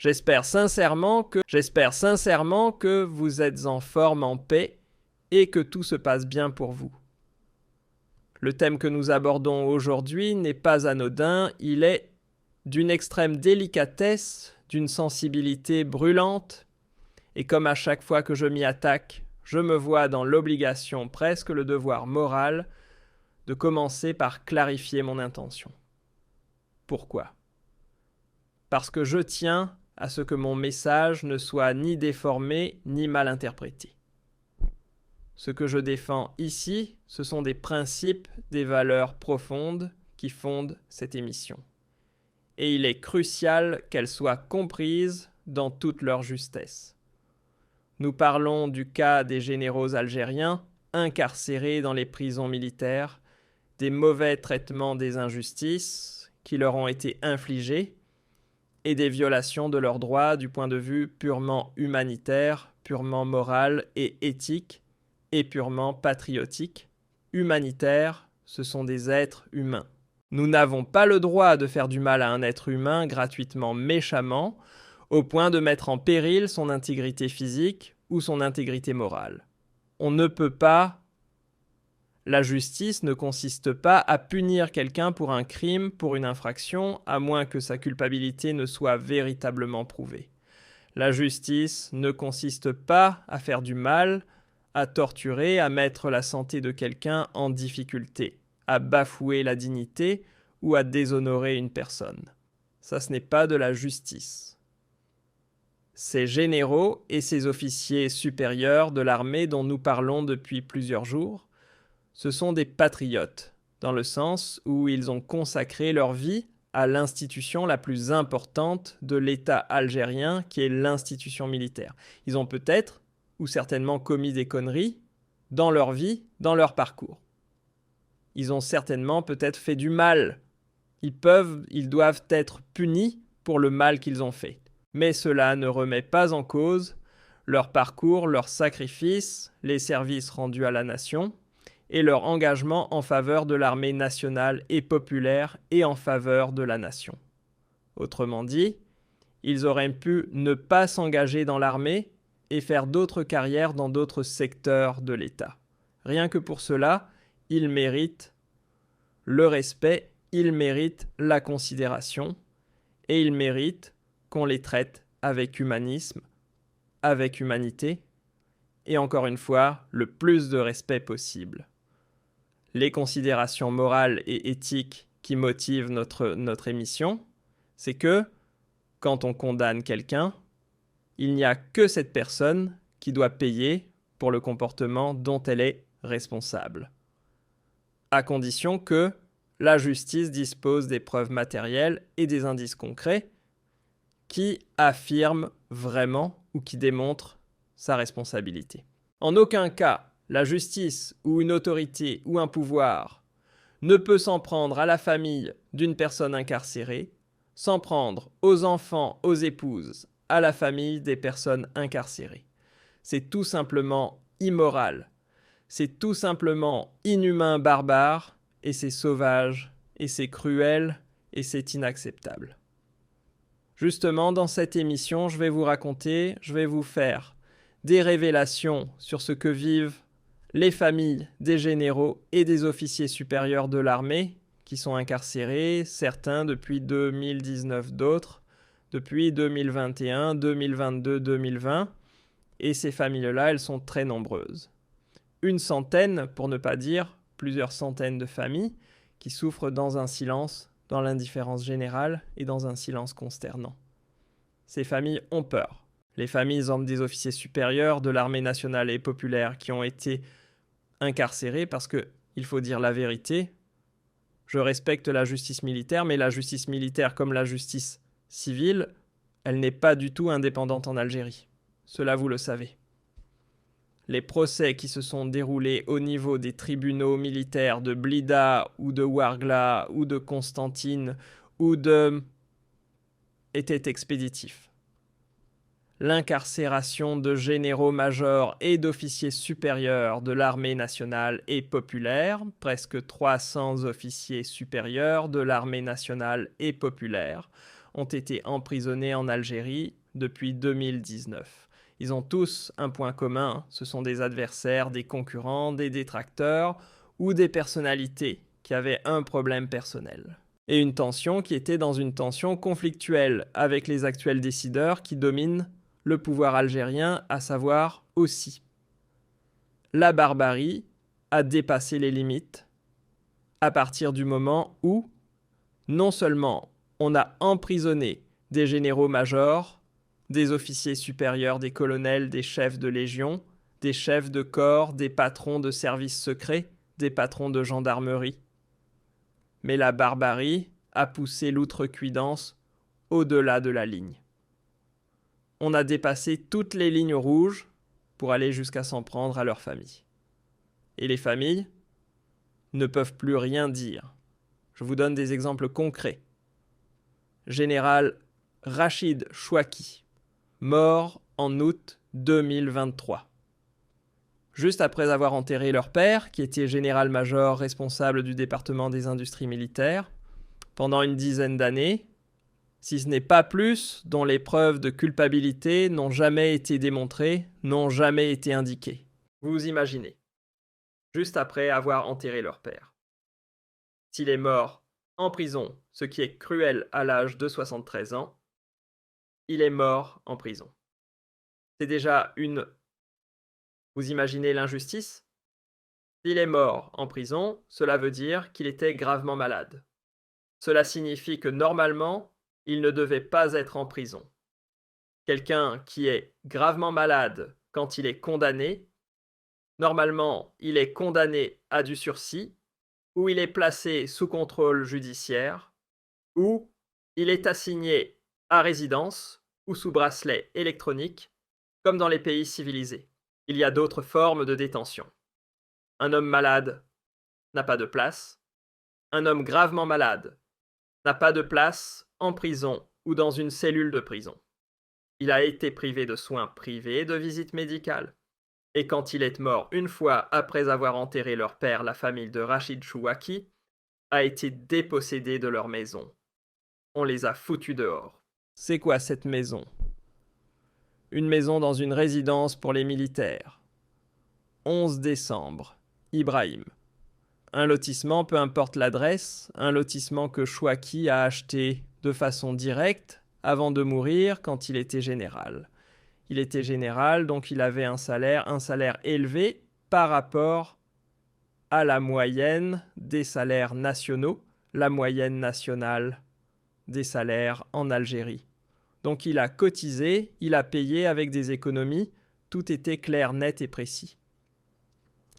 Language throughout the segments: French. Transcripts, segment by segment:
J'espère sincèrement que vous êtes en forme, en paix, et que tout se passe bien pour vous. Le thème que nous abordons aujourd'hui n'est pas anodin, il est d'une extrême délicatesse, d'une sensibilité brûlante, et comme à chaque fois que je m'y attaque, je me vois dans l'obligation, presque le devoir moral, de commencer par clarifier mon intention. Pourquoi ? Parce que je tiens à ce que mon message ne soit ni déformé ni mal interprété. Ce que je défends ici, ce sont des principes, des valeurs profondes qui fondent cette émission. Et il est crucial qu'elles soient comprises dans toute leur justesse. Nous parlons du cas des généraux algériens incarcérés dans les prisons militaires, des mauvais traitements des injustices qui leur ont été infligés et des violations de leurs droits du point de vue purement humanitaire, purement moral et éthique, et purement patriotique. Humanitaire, ce sont des êtres humains. Nous n'avons pas le droit de faire du mal à un être humain gratuitement, méchamment, au point de mettre en péril son intégrité physique ou son intégrité morale. On ne peut pas. La justice ne consiste pas à punir quelqu'un pour un crime, pour une infraction, à moins que sa culpabilité ne soit véritablement prouvée. La justice ne consiste pas à faire du mal, à torturer, à mettre la santé de quelqu'un en difficulté, à bafouer la dignité ou à déshonorer une personne. Ça, ce n'est pas de la justice. Ces généraux et ces officiers supérieurs de l'armée dont nous parlons depuis plusieurs jours, ce sont des patriotes, dans le sens où ils ont consacré leur vie à l'institution la plus importante de l'État algérien, qui est l'institution militaire. Ils ont peut-être, ou certainement commis des conneries, dans leur vie, dans leur parcours. Ils ont certainement peut-être fait du mal. Ils doivent être punis pour le mal qu'ils ont fait. Mais cela ne remet pas en cause leur parcours, leur sacrifice, les services rendus à la nation, et leur engagement en faveur de l'armée nationale et populaire et en faveur de la nation. Autrement dit, ils auraient pu ne pas s'engager dans l'armée et faire d'autres carrières dans d'autres secteurs de l'État. Rien que pour cela, ils méritent le respect, ils méritent la considération et ils méritent qu'on les traite avec humanisme, avec humanité et encore une fois, le plus de respect possible. Les considérations morales et éthiques qui motivent notre émission, c'est que, quand on condamne quelqu'un, il n'y a que cette personne qui doit payer pour le comportement dont elle est responsable, à condition que la justice dispose des preuves matérielles et des indices concrets qui affirment vraiment ou qui démontrent sa responsabilité. En aucun cas, la justice ou une autorité ou un pouvoir ne peut s'en prendre à la famille d'une personne incarcérée, s'en prendre aux enfants, aux épouses, à la famille des personnes incarcérées. C'est tout simplement immoral, c'est tout simplement inhumain, barbare, et c'est sauvage, et c'est cruel, et c'est inacceptable. Justement, dans cette émission, je vais vous faire des révélations sur ce que vivent les familles des généraux et des officiers supérieurs de l'armée qui sont incarcérés, certains depuis 2019, d'autres depuis 2021, 2022, 2020. Et ces familles-là, elles sont très nombreuses. Une centaine, pour ne pas dire plusieurs centaines de familles qui souffrent dans un silence, dans l'indifférence générale et dans un silence consternant. Ces familles ont peur. Les familles des officiers supérieurs de l'armée nationale et populaire qui ont été incarcérés parce que, il faut dire la vérité, je respecte la justice militaire, mais la justice militaire comme la justice civile, elle n'est pas du tout indépendante en Algérie. Cela, vous le savez. Les procès qui se sont déroulés au niveau des tribunaux militaires de Blida ou de Ouargla ou de Constantine ou étaient expéditifs. L'incarcération de généraux-majors et d'officiers supérieurs de l'armée nationale et populaire, presque 300 officiers supérieurs de l'armée nationale et populaire, ont été emprisonnés en Algérie depuis 2019. Ils ont tous un point commun, ce sont des adversaires, des concurrents, des détracteurs ou des personnalités qui avaient un problème personnel. Et une tension qui était dans une tension conflictuelle avec les actuels décideurs qui dominent le pouvoir algérien, à savoir aussi. La barbarie a dépassé les limites à partir du moment où, non seulement on a emprisonné des généraux-majors, des officiers supérieurs, des colonels, des chefs de légion, des chefs de corps, des patrons de services secrets, des patrons de gendarmerie. Mais la barbarie a poussé l'outrecuidance au-delà de la ligne. On a dépassé toutes les lignes rouges pour aller jusqu'à s'en prendre à leurs familles. Et les familles ne peuvent plus rien dire. Je vous donne des exemples concrets. Général Rachid Chouaki, mort en août 2023. Juste après avoir enterré leur père, qui était général-major responsable du département des industries militaires, pendant une dizaine d'années, si ce n'est pas plus, dont les preuves de culpabilité n'ont jamais été démontrées, n'ont jamais été indiquées. Vous imaginez, juste après avoir enterré leur père. S'il est mort en prison, ce qui est cruel à l'âge de 73 ans, il est mort en prison. C'est déjà une... Vous imaginez l'injustice? S'il est mort en prison, cela veut dire qu'il était gravement malade. Cela signifie que normalement, il ne devait pas être en prison. Quelqu'un qui est gravement malade quand il est condamné, normalement, il est condamné à du sursis, ou il est placé sous contrôle judiciaire, ou il est assigné à résidence ou sous bracelet électronique, comme dans les pays civilisés. Il y a d'autres formes de détention. Un homme malade n'a pas de place. Un homme gravement malade n'a pas de place en prison ou dans une cellule de prison. Il a été privé de soins privés, de visites médicales. Et quand il est mort une fois après avoir enterré leur père, la famille de Rachid Chouaki a été dépossédée de leur maison. On les a foutus dehors. C'est quoi cette maison? Une maison dans une résidence pour les militaires. 11 décembre, Ibrahim. Un lotissement, peu importe l'adresse, un lotissement que Chouaki a acheté de façon directe avant de mourir quand il était général. Il était général, donc il avait un salaire élevé par rapport à la moyenne des salaires nationaux, la moyenne nationale des salaires en Algérie. Donc il a cotisé, il a payé avec des économies, tout était clair, net et précis.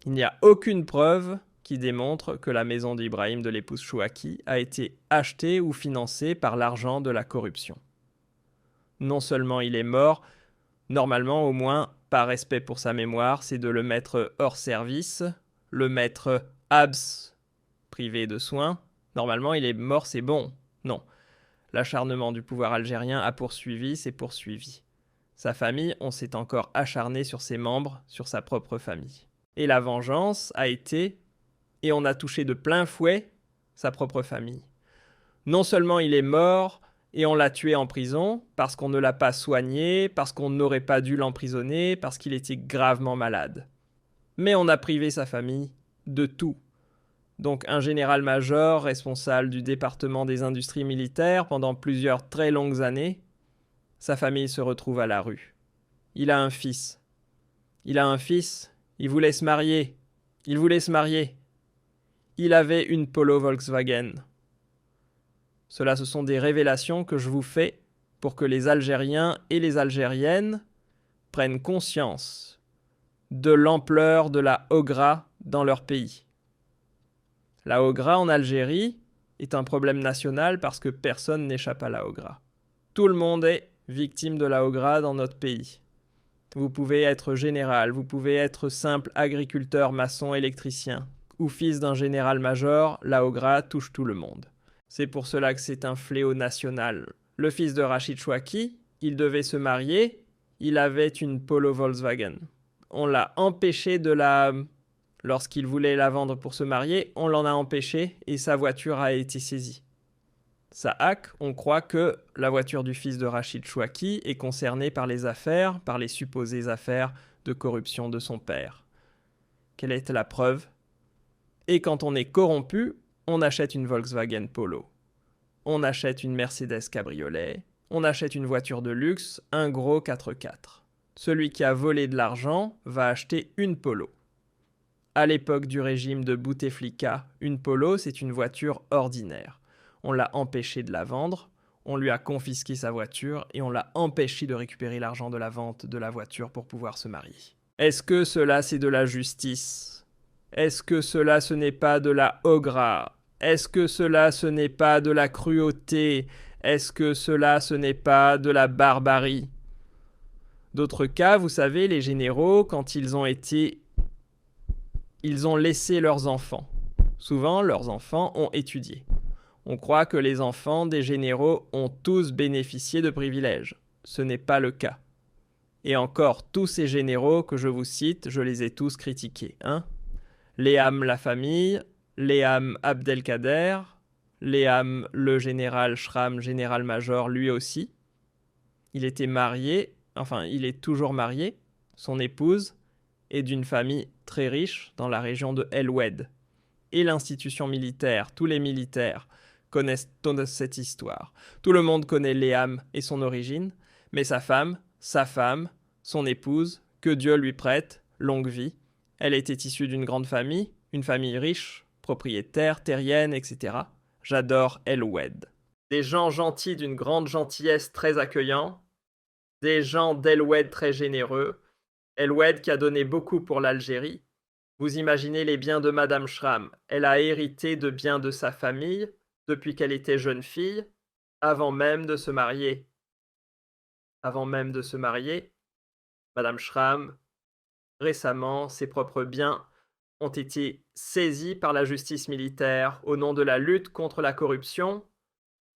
Il n'y a aucune preuve qui démontre que la maison d'Ibrahim de l'épouse Chouaki a été achetée ou financée par l'argent de la corruption. Non seulement il est mort, normalement au moins, par respect pour sa mémoire, c'est de le mettre hors service, le mettre abs, privé de soins. Normalement il est mort, c'est bon. Non. L'acharnement du pouvoir algérien a poursuivi, c'est poursuivi. Sa famille, on s'est encore acharné sur ses membres, sur sa propre famille. Et la vengeance a été, et on a touché de plein fouet, sa propre famille. Non seulement il est mort, et on l'a tué en prison, parce qu'on ne l'a pas soigné, parce qu'on n'aurait pas dû l'emprisonner, parce qu'il était gravement malade. Mais on a privé sa famille de tout. Donc un général-major responsable du département des industries militaires pendant plusieurs très longues années, sa famille se retrouve à la rue. Il a un fils. Il voulait se marier. Il avait une Polo Volkswagen. Cela, ce sont des révélations que je vous fais pour que les Algériens et les Algériennes prennent conscience de l'ampleur de la Ogra dans leur pays. La Ogra en Algérie est un problème national parce que personne n'échappe à la Ogra. Tout le monde est victime de la Ogra dans notre pays. Vous pouvez être général, vous pouvez être simple agriculteur, maçon, électricien, ou fils d'un général-major, la Ogra touche tout le monde. C'est pour cela que c'est un fléau national. Le fils de Rachid Chouaki, il devait se marier, il avait une Polo Volkswagen. On l'a empêché de la... Lorsqu'il voulait la vendre pour se marier, on l'en a empêché et sa voiture a été saisie. Saak, on croit que la voiture du fils de Rachid Chouaki est concernée par les supposées affaires de corruption de son père. Quelle est la preuve? Et quand on est corrompu, on achète une Volkswagen Polo. On achète une Mercedes Cabriolet. On achète une voiture de luxe, un gros 4x4. Celui qui a volé de l'argent va acheter une Polo. À l'époque du régime de Bouteflika, une Polo, c'est une voiture ordinaire. On l'a empêché de la vendre, on lui a confisqué sa voiture et on l'a empêché de récupérer l'argent de la vente de la voiture pour pouvoir se marier. Est-ce que cela c'est de la justice? Est-ce que cela ce n'est pas de la ogra? Est-ce que cela ce n'est pas de la cruauté? Est-ce que cela ce n'est pas de la barbarie? D'autres cas, vous savez, les généraux, quand ils ont laissé leurs enfants. Souvent, leurs enfants ont étudié. On croit que les enfants des généraux ont tous bénéficié de privilèges. Ce n'est pas le cas. Et encore, tous ces généraux que je vous cite, je les ai tous critiqués. Léam la famille, Léam Abdelkader, Léam le général Schramm, général-major, lui aussi. Il était marié, il est toujours marié, son épouse est d'une famille très riche dans la région de El Oued. Et l'institution militaire, tous les militaires connaissent toute cette histoire. Tout le monde connaît Léam et son origine, mais sa femme, son épouse, que Dieu lui prête, longue vie. Elle était issue d'une grande famille, une famille riche, propriétaire, terrienne, etc. J'adore El Oued. Des gens gentils d'une grande gentillesse très accueillants, des gens d'El Oued très généreux, El Oued qui a donné beaucoup pour l'Algérie. Vous imaginez les biens de Madame Schramm. Elle a hérité de biens de sa famille depuis qu'elle était jeune fille, avant même de se marier. Avant même de se marier, Madame Schramm, récemment, ses propres biens ont été saisis par la justice militaire au nom de la lutte contre la corruption,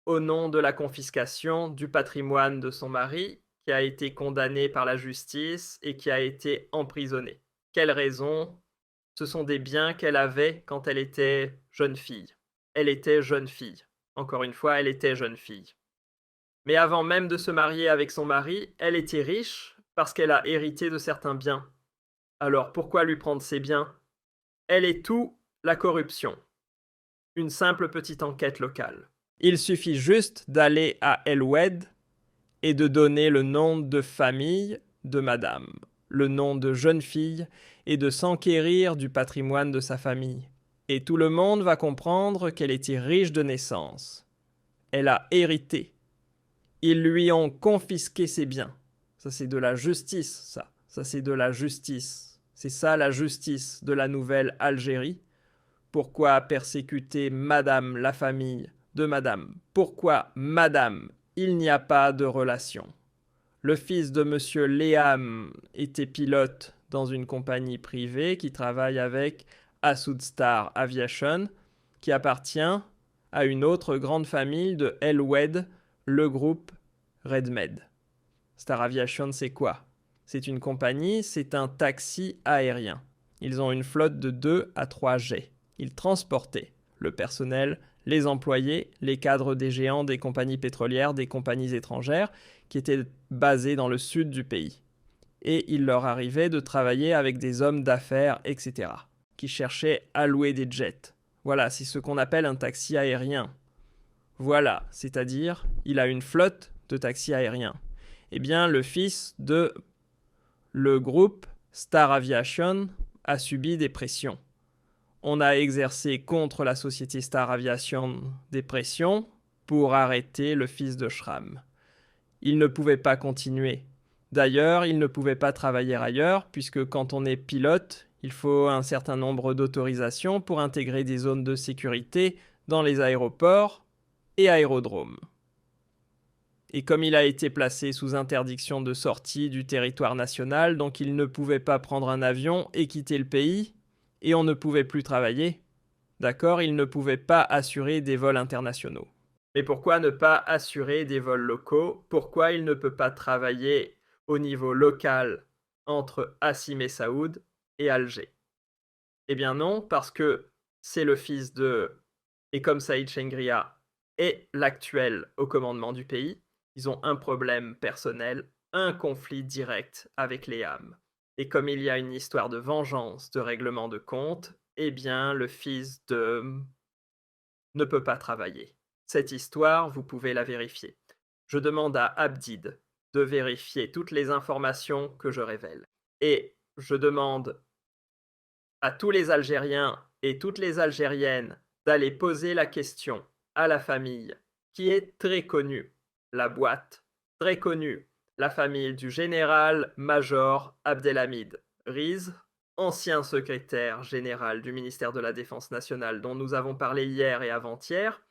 au nom de la confiscation du patrimoine de son mari, qui a été condamné par la justice et qui a été emprisonné. Quelle raison? Ce sont des biens qu'elle avait quand elle était jeune fille. Elle était jeune fille. Encore une fois, elle était jeune fille. Mais avant même de se marier avec son mari, elle était riche parce qu'elle a hérité de certains biens. Alors pourquoi lui prendre ses biens? Elle est tout la corruption. Une simple petite enquête locale. Il suffit juste d'aller à El Oued et de donner le nom de famille de madame, le nom de jeune fille, et de s'enquérir du patrimoine de sa famille. Et tout le monde va comprendre qu'elle était riche de naissance. Elle a hérité. Ils lui ont confisqué ses biens. Ça, c'est de la justice, ça. Ça, c'est de la justice. C'est ça la justice de la nouvelle Algérie. Pourquoi persécuter madame, la famille de madame? Pourquoi madame? Il n'y a pas de relation. Le fils de monsieur Léam était pilote dans une compagnie privée qui travaille avec Assoud Star Aviation, qui appartient à une autre grande famille de El Oued, le groupe RedMed. Star Aviation, c'est quoi? C'est une compagnie, c'est un taxi aérien. Ils ont une flotte de 2 à 3 jets. Ils transportaient le personnel, les employés, les cadres des géants des compagnies pétrolières, des compagnies étrangères qui étaient basés dans le sud du pays. Et il leur arrivait de travailler avec des hommes d'affaires, etc., qui cherchaient à louer des jets. Voilà, c'est ce qu'on appelle un taxi aérien. Voilà, c'est-à-dire, il a une flotte de taxis aériens. Eh bien, le fils de le groupe Star Aviation a subi des pressions. On a exercé contre la société Star Aviation des pressions pour arrêter le fils de Schramm. Il ne pouvait pas continuer. D'ailleurs, il ne pouvait pas travailler ailleurs, puisque quand on est pilote, il faut un certain nombre d'autorisations pour intégrer des zones de sécurité dans les aéroports et aérodromes. Et comme il a été placé sous interdiction de sortie du territoire national, donc il ne pouvait pas prendre un avion et quitter le pays, et on ne pouvait plus travailler. D'accord, il ne pouvait pas assurer des vols internationaux. Mais pourquoi ne pas assurer des vols locaux? Pourquoi il ne peut pas travailler au niveau local entre Hassim et Saoud et Alger? Eh bien non, parce que c'est le fils de... Et comme Saïd Chengria et l'actuel au commandement du pays, ils ont un problème personnel, un conflit direct avec les âmes. Et comme il y a une histoire de vengeance, de règlement de compte, eh bien, le fils de ne peut pas travailler. Cette histoire, vous pouvez la vérifier. Je demande à Abdid de vérifier toutes les informations que je révèle. Et je demande à tous les Algériens et toutes les Algériennes d'aller poser la question à la famille qui est très connue, la boîte, très connue, la famille du général-major Abdelhamid Riz, ancien secrétaire général du ministère de la Défense nationale dont nous avons parlé hier et avant-hier,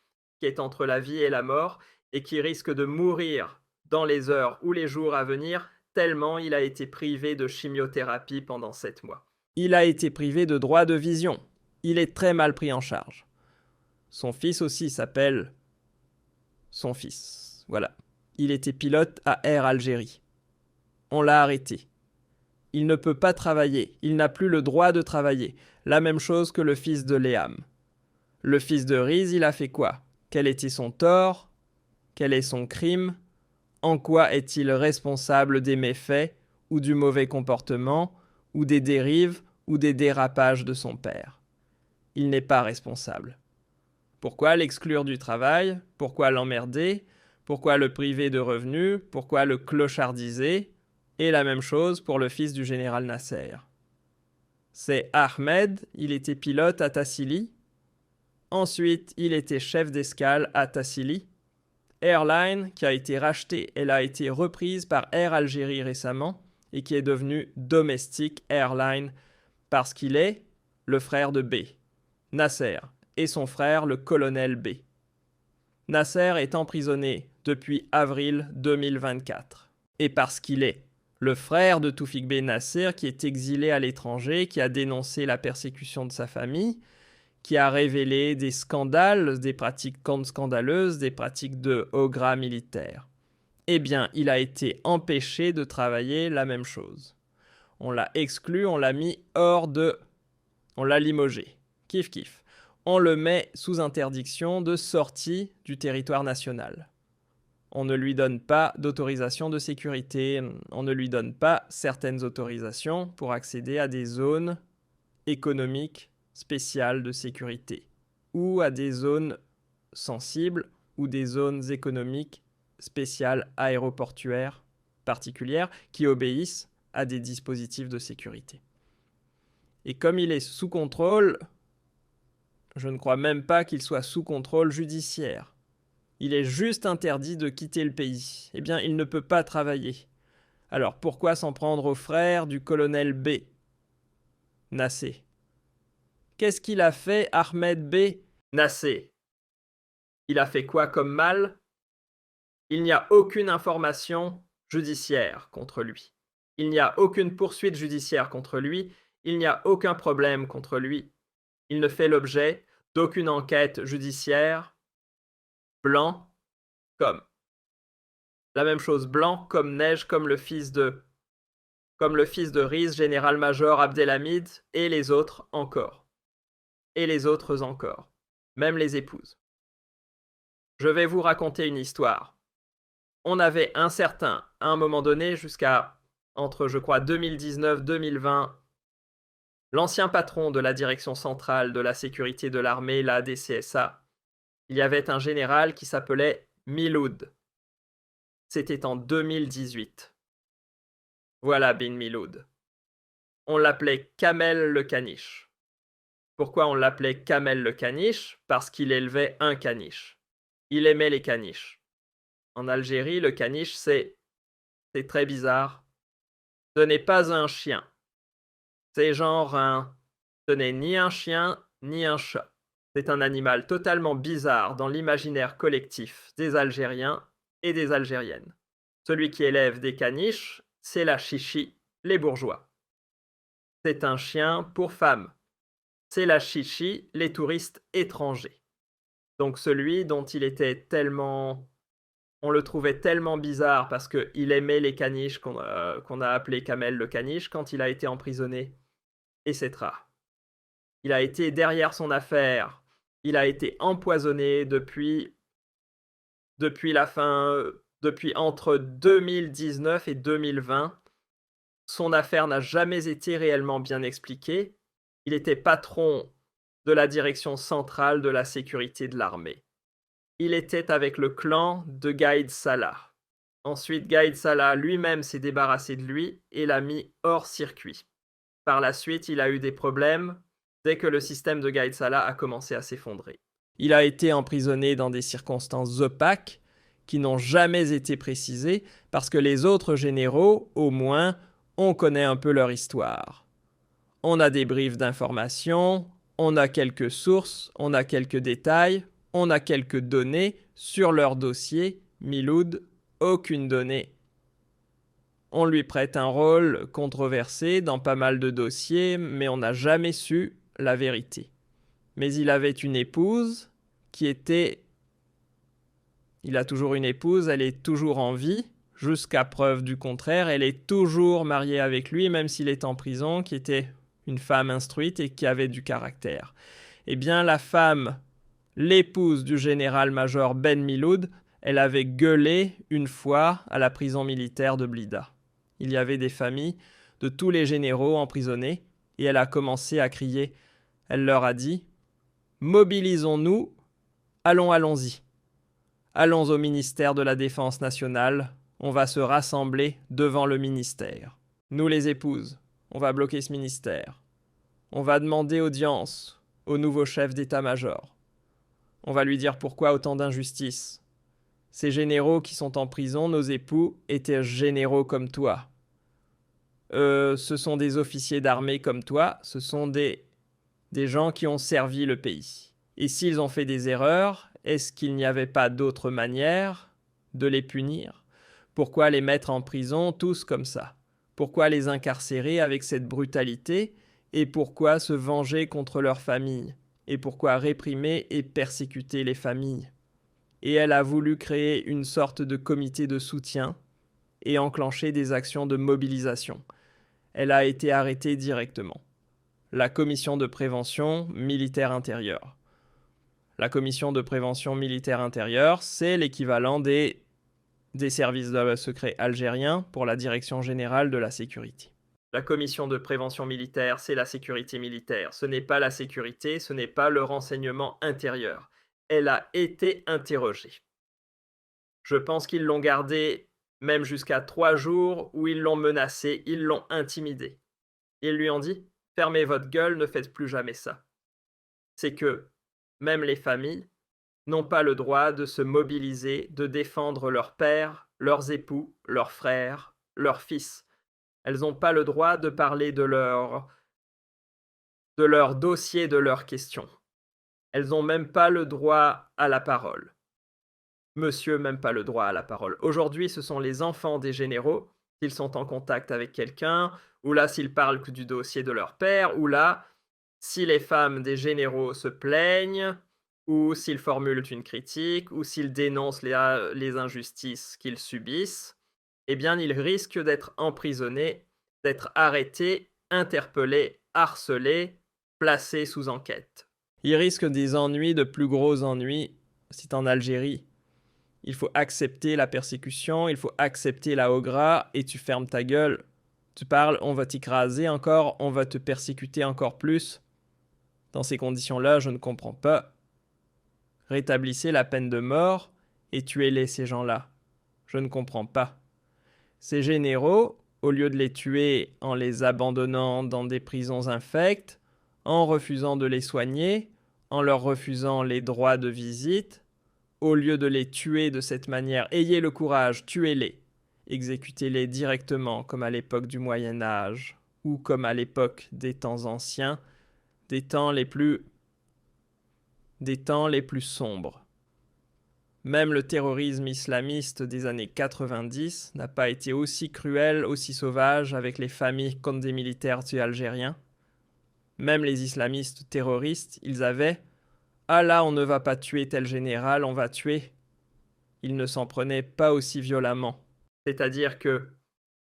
qui est entre la vie et la mort et qui risque de mourir dans les heures ou les jours à venir tellement il a été privé de chimiothérapie pendant 7 mois. Il a été privé de droit de vision. Il est très mal pris en charge. Son fils aussi s'appelle son fils. Voilà. Il était pilote à Air Algérie. On l'a arrêté. Il ne peut pas travailler. Il n'a plus le droit de travailler. La même chose que le fils de Léam. Le fils de Riz, il a fait quoi? Quel était son tort? Quel est son crime? En quoi est-il responsable des méfaits ou du mauvais comportement ou des dérives ou des dérapages de son père? Il n'est pas responsable. Pourquoi l'exclure du travail? Pourquoi l'emmerder? Pourquoi le priver de revenus? Pourquoi le clochardiser? Et la même chose pour le fils du général Nasser. C'est Ahmed, il était pilote à Tassili. Ensuite, il était chef d'escale à Tassili. Airline qui a été rachetée, elle a été reprise par Air Algérie récemment et qui est devenue Domestic Airline parce qu'il est le frère de B, Nasser, et son frère le colonel B. Nasser est emprisonné depuis avril 2024 et parce qu'il est le frère de Toufik B Nasser qui est exilé à l'étranger, qui a dénoncé la persécution de sa famille, qui a révélé des scandales, des pratiques scandaleuses, des pratiques de haut gras militaires. Eh bien, il a été empêché de travailler la même chose. On l'a exclu, on l'a mis hors de... On l'a limogé. Kiff kiff. On le met sous interdiction de sortie du territoire national. On ne lui donne pas d'autorisation de sécurité, on ne lui donne pas certaines autorisations pour accéder à des zones économiques spéciales de sécurité ou à des zones sensibles ou des zones économiques spéciales aéroportuaires particulières qui obéissent à des dispositifs de sécurité. Et comme il est sous contrôle, je ne crois même pas qu'il soit sous contrôle judiciaire. Il est juste interdit de quitter le pays. Eh bien, il ne peut pas travailler. Alors pourquoi s'en prendre aux frères du colonel B, Nassé? Qu'est-ce qu'il a fait, Ahmed B? Nassé. Il a fait quoi comme mal? Il n'y a aucune information judiciaire contre lui. Il n'y a aucune poursuite judiciaire contre lui. Il n'y a aucun problème contre lui. Il ne fait l'objet d'aucune enquête judiciaire. Blanc comme. La même chose, blanc comme neige, comme le fils de Riz, général-major Abdelhamid, et les autres encore. Et les autres encore, même les épouses. Je vais vous raconter une histoire. On avait à un moment donné, jusqu'à entre, je crois, 2019-2020, l'ancien patron de la direction centrale de la sécurité de l'armée, la DCSA, il y avait un général qui s'appelait Miloud. C'était en 2018. Voilà Bin Miloud. On l'appelait Kamel le caniche. Pourquoi on l'appelait Kamel le caniche? Parce qu'il élevait un caniche. Il aimait les caniches. En Algérie, le caniche, c'est très bizarre. Ce n'est pas un chien. C'est genre un... Ce n'est ni un chien, ni un chat. C'est un animal totalement bizarre dans l'imaginaire collectif des Algériens et des Algériennes. Celui qui élève des caniches, c'est la chichi, les bourgeois. C'est un chien pour femmes. C'est la chichi, les touristes étrangers. Donc celui dont il était tellement... On le trouvait tellement bizarre parce qu'il aimait les caniches qu'on a appelé Kamel le caniche quand il a été emprisonné, etc. Il a été derrière son affaire. Il a été empoisonné depuis depuis entre 2019 et 2020, son affaire n'a jamais été réellement bien expliquée. Il était patron de la direction centrale de la sécurité de l'armée. Il était avec le clan de Gaïd Salah. Ensuite, Gaïd Salah lui-même s'est débarrassé de lui et l'a mis hors circuit. Par la suite, il a eu des problèmes dès que le système de Gaïd Salah a commencé à s'effondrer. Il a été emprisonné dans des circonstances opaques qui n'ont jamais été précisées parce que les autres généraux, au moins, on connaît un peu leur histoire. On a des briefs d'informations, on a quelques sources, on a quelques détails, on a quelques données sur leur dossier. Miloud, aucune donnée. On lui prête un rôle controversé dans pas mal de dossiers, mais on n'a jamais su la vérité. Mais il avait une épouse qui était... Il a toujours une épouse, elle est toujours en vie, jusqu'à preuve du contraire, elle est toujours mariée avec lui, même s'il est en prison, qui était une femme instruite et qui avait du caractère. Eh bien, la femme, l'épouse du général-major Ben Miloud, elle avait gueulé une fois à la prison militaire de Blida. Il y avait des familles de tous les généraux emprisonnés, et elle a commencé à crier. Elle leur a dit « Mobilisons-nous, allons-y. Allons au ministère de la Défense nationale, on va se rassembler devant le ministère. Nous les épouses, on va bloquer ce ministère. On va demander audience au nouveau chef d'état-major. On va lui dire pourquoi autant d'injustice. Ces généraux qui sont en prison, nos époux, étaient généraux comme toi. Ce sont des officiers d'armée comme toi, ce sont des gens qui ont servi le pays. Et s'ils ont fait des erreurs, est-ce qu'il n'y avait pas d'autre manière de les punir? Pourquoi les mettre en prison tous comme ça? Pourquoi les incarcérer avec cette brutalité? Et pourquoi se venger contre leurs familles? Et pourquoi réprimer et persécuter les familles? Et elle a voulu créer une sorte de comité de soutien et enclencher des actions de mobilisation. Elle a été arrêtée directement. La commission de prévention militaire intérieure. La commission de prévention militaire intérieure, c'est l'équivalent des services secrets algériens pour la direction générale de la sécurité. La commission de prévention militaire, c'est la sécurité militaire. Ce n'est pas la sécurité, ce n'est pas le renseignement intérieur. Elle a été interrogée. Je pense qu'ils l'ont gardée même jusqu'à 3 jours où ils l'ont menacée, ils l'ont intimidée. Ils lui ont dit « Fermez votre gueule, ne faites plus jamais ça ». C'est que même les familles n'ont pas le droit de se mobiliser, de défendre leurs pères, leurs époux, leurs frères, leurs fils. Elles n'ont pas le droit de parler de leur dossier, de leurs questions. Elles n'ont même pas le droit à la parole. Monsieur, même pas le droit à la parole. Aujourd'hui, ce sont les enfants des généraux, s'ils sont en contact avec quelqu'un, ou là, s'ils parlent que du dossier de leur père, ou là, si les femmes des généraux se plaignent, ou s'ils formulent une critique, ou s'ils dénoncent les injustices qu'ils subissent, eh bien, ils risquent d'être emprisonnés, d'être arrêtés, interpellés, harcelés, placés sous enquête. Ils risquent des ennuis, de plus gros ennuis, c'est en Algérie. Il faut accepter la persécution, il faut accepter la Ogra, et tu fermes ta gueule. Tu parles, on va t'écraser encore, on va te persécuter encore plus. Dans ces conditions-là, je ne comprends pas. Rétablissez la peine de mort et tuez-les, ces gens-là. Je ne comprends pas. Ces généraux, au lieu de les tuer en les abandonnant dans des prisons infectes, en refusant de les soigner, en leur refusant les droits de visite, au lieu de les tuer de cette manière, ayez le courage, tuez-les. Exécutez-les directement comme à l'époque du Moyen-Âge ou comme à l'époque des temps anciens, des temps les plus sombres. Même le terrorisme islamiste des années 90 n'a pas été aussi cruel, aussi sauvage avec les familles contre des militaires algériens. Même les islamistes terroristes, ils avaient « Ah là, on ne va pas tuer tel général, on va tuer ». Ils ne s'en prenaient pas aussi violemment. C'est-à-dire que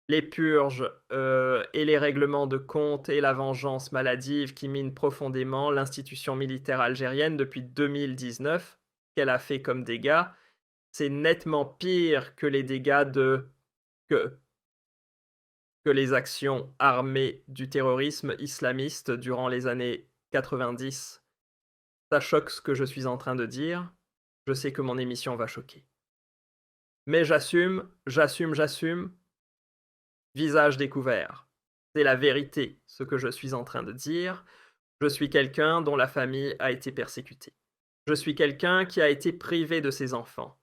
les purges et les règlements de compte et la vengeance maladive qui minent profondément l'institution militaire algérienne depuis 2019, qu'elle a fait comme dégâts, c'est nettement pire que les dégâts que que les actions armées du terrorisme islamiste durant les années 90. Ça choque ce que je suis en train de dire. Je sais que mon émission va choquer. Mais j'assume, visage découvert. C'est la vérité, ce que je suis en train de dire. Je suis quelqu'un dont la famille a été persécutée. Je suis quelqu'un qui a été privé de ses enfants.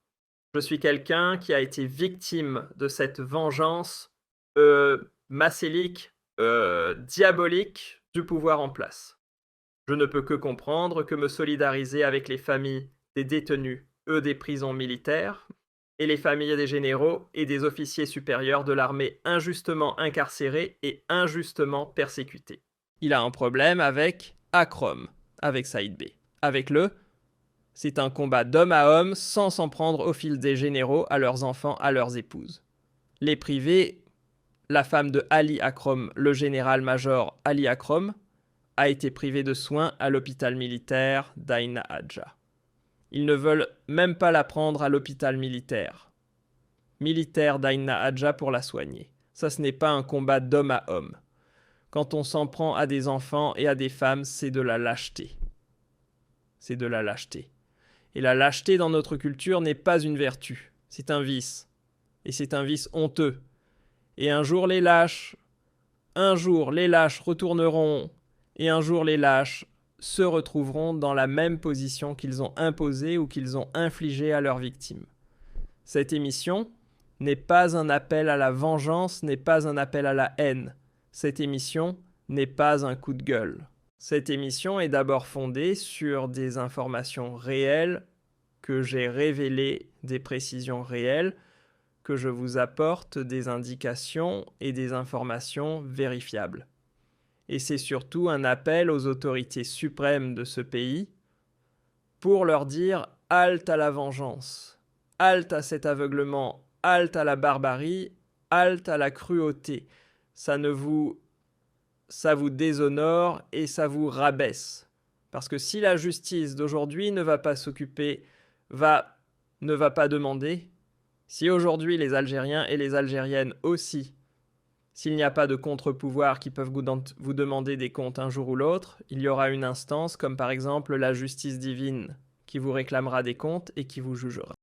Je suis quelqu'un qui a été victime de cette vengeance macélique, diabolique du pouvoir en place. Je ne peux que comprendre que me solidariser avec les familles des détenus, des prisons militaires, et les familles des généraux et des officiers supérieurs de l'armée injustement incarcérés et injustement persécutés. Il a un problème avec Akrom, avec Saïd Bey. Avec c'est un combat d'homme à homme sans s'en prendre au fil des généraux, à leurs enfants, à leurs épouses. Les privés, la femme de Ali Akrom, le général-major Ali Akrom, a été privée de soins à l'hôpital militaire d'Aïn Hadja. Ils ne veulent même pas la prendre à l'hôpital militaire d'Aïn Hadja pour la soigner. Ça, ce n'est pas un combat d'homme à homme. Quand on s'en prend à des enfants et à des femmes, c'est de la lâcheté. C'est de la lâcheté. Et la lâcheté dans notre culture n'est pas une vertu, c'est un vice. Et c'est un vice honteux. Et un jour les lâches retourneront, et un jour les lâches se retrouveront dans la même position qu'ils ont imposée ou qu'ils ont infligée à leurs victimes. Cette émission n'est pas un appel à la vengeance, n'est pas un appel à la haine. Cette émission n'est pas un coup de gueule. Cette émission est d'abord fondée sur des informations réelles que j'ai révélées, des précisions réelles, que je vous apporte des indications et des informations vérifiables. Et c'est surtout un appel aux autorités suprêmes de ce pays pour leur dire « halte à la vengeance, halte à cet aveuglement, halte à la barbarie, halte à la cruauté. Ça vous déshonore et ça vous rabaisse. » Parce que si la justice d'aujourd'hui ne va pas s'occuper, ne va pas demander, si aujourd'hui les Algériens et les Algériennes aussi, s'il n'y a pas de contre-pouvoir qui peuvent vous demander des comptes un jour ou l'autre, il y aura une instance comme par exemple la justice divine qui vous réclamera des comptes et qui vous jugera.